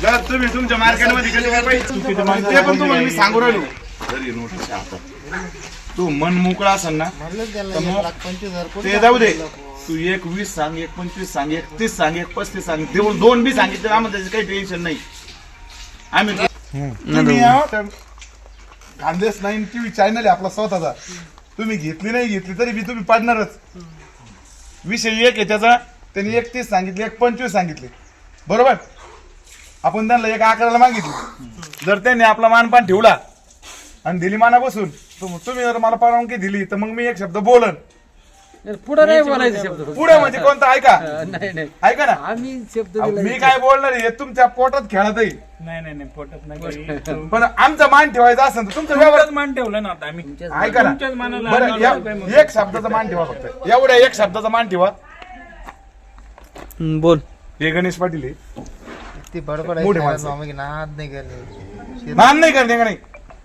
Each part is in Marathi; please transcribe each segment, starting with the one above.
जर तुम्ही तुमच्या मार्केटमध्ये कधी काय पाहिजे ते पण तुम्हाला मी सांगू राहिलो. जरी नोटीस तू मन मोकळा असेल ना ते जाऊ दे. तू 1 20 सांग, 1 25 सांग, 1 30 सांग, 1 35 सांग, देऊन 2 बी सांगितलं आम्हाला त्याचं काही टेन्शन नाही. आम्ही खानदेश 9 टीव्ही चॅनल आहे आपला स्वतःचा. तुम्ही घेतली नाही घेतली तरी बी तुम्ही पडणारच. विषय एक आहे त्याचा. त्यांनी 1 30 सांगितले, 1 25 सांगितले, बरोबर. आपण त्यांना 1 11 मागितली. जर त्यांनी आपला मानपान ठेवला आणि दिली माना बसून, तुम्ही जर मला परवानगी दिली तर मग मी एक शब्द बोलन. पुढे नाही बोलायचं शब्द. पुढे म्हणजे कोणता ऐका, नाही ऐका ना. आम्ही शब्द मी काय बोलणार आहे तुमच्या पोटात खेळत आहे. नाही पोटात नाही. पण आमचा मान ठेवायचा असेल तर तुमचं व्यवहार मान ठेवलं ना आता आम्ही. ऐका ना. तुमच्याच मानाला बरं, आम्हाला एक शब्दाचा मान ठेवा फक्त. एवढ्या 1 शब्दाचा मान ठेवा. बोल. हे गणेश पाटील आहे. ती बड़बड़ मोठे है माणसं. मामा की नाद नहीं करनी. मान नहीं करने का नहीं,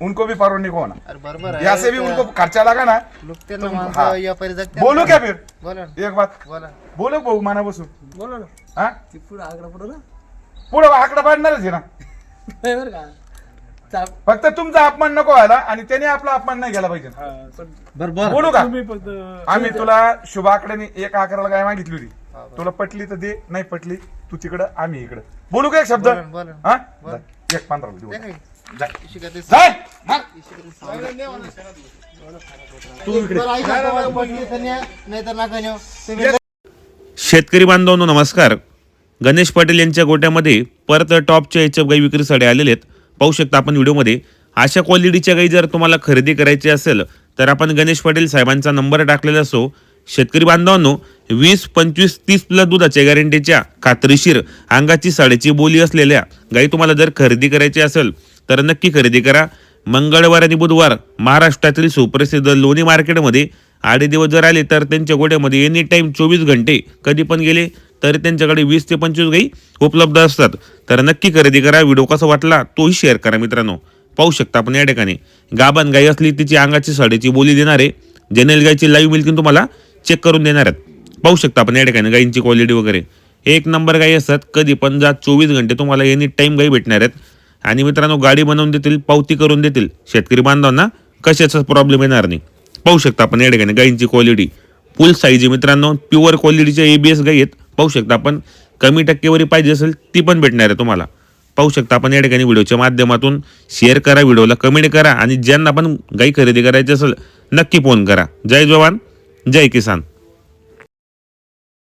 उनको भी परवानगी को होना. अरे बराबर यहाँ से भी उनको खर्चा लगा ना. लुकते ना हाँ. माणसं या परी जगते. बोलो क्या फिर बोला एक बात बोला. बोलो भाऊ माना बसून. बोला ना. हा पुढे आकडा पुढे ना. पुढे आकडा पाडणारच आहे ना. बरं का. फक्त तुमचा अपमान नको व्हायला आणि त्याने आपला अपमान नाही केला पाहिजे. बोलू का. तुम्ही फक्त आम्ही तुला शुभ आकड्याने 1 11 काय मागितली होती. तुला पटली तर दे, नाही पटली तू तिकडं आम्ही इकडं. बोलू का एक शब्द. बोला. हा 1 15 देऊ. जा. शिकते जाय. हा. नाही तर नका नेऊ तुम्ही. शेतकरी बांधवांनो नमस्कार. गणेश पाटील यांच्या गोट्यामध्ये परत टॉपच्या एचएफ गाई विक्रीसाठी आलेले आहेत. पाहू शकता आपण व्हिडिओमध्ये. अशा क्वालिटीच्या गाई जर तुम्हाला खरेदी करायची असेल तर आपण गणेश पाटील साहेबांचा नंबर टाकलेला असो. शेतकरी बांधवांनो 20 25 30 प्लस दुधाच्या गॅरंटीच्या खात्रीशीर अंगाची साडेची बोली असलेल्या गाई तुम्हाला जर खरेदी करायची असेल तर नक्की खरेदी करा. मंगळवार आणि बुधवार महाराष्ट्रातील सुप्रसिद्ध लोणी मार्केटमध्ये आडे दिवस जर आले तर त्यांच्या गोट्यामध्ये एनी टाईम 24 घंटे कधी पण गेले तरी त्यांच्याकडे 20 ते 25 गाई उपलब्ध असतात. तर नक्की खरेदी करा. व्हिडिओ कसा वाटला तोही शेअर करा मित्रांनो. पाहू शकता आपण या ठिकाणी गाभण गाई असली तिची अंगाची साडेची बोली देणार आहे. जनरल गायची लाईव्ह मिल्किंग तुम्हाला चेक करून देणार आहेत. पाहू शकता आपण या ठिकाणी गायींची क्वालिटी वगैरे 1 नंबर गाई असतात. कधी पण जा 24 घंटे तुम्हाला एनी टाईम गाई भेटणार आहेत. आणि मित्रांनो गाडी बनवून देतील, पावती करून देतील. शेतकरी बांधवांना कशाचा प्रॉब्लेम येणार नाही. पाहू शकता आपण या ठिकाणी गायींची क्वालिटी फुल साईज मित्रांनो. प्युअर क्वालिटीच्या ABS गाई आहेत. पाहू शकता आपण. कमी टक्केवारी पाहिजे असेल ती पण भेटणार आहे तुम्हाला. पाहू शकता आपण या ठिकाणी व्हिडिओच्या माध्यमातून शेअर करा, व्हिडिओला कमेंट करा आणि ज्यांना पण गाई खरेदी करायची असेल नक्की फोन करा. जय जवान जय किसान.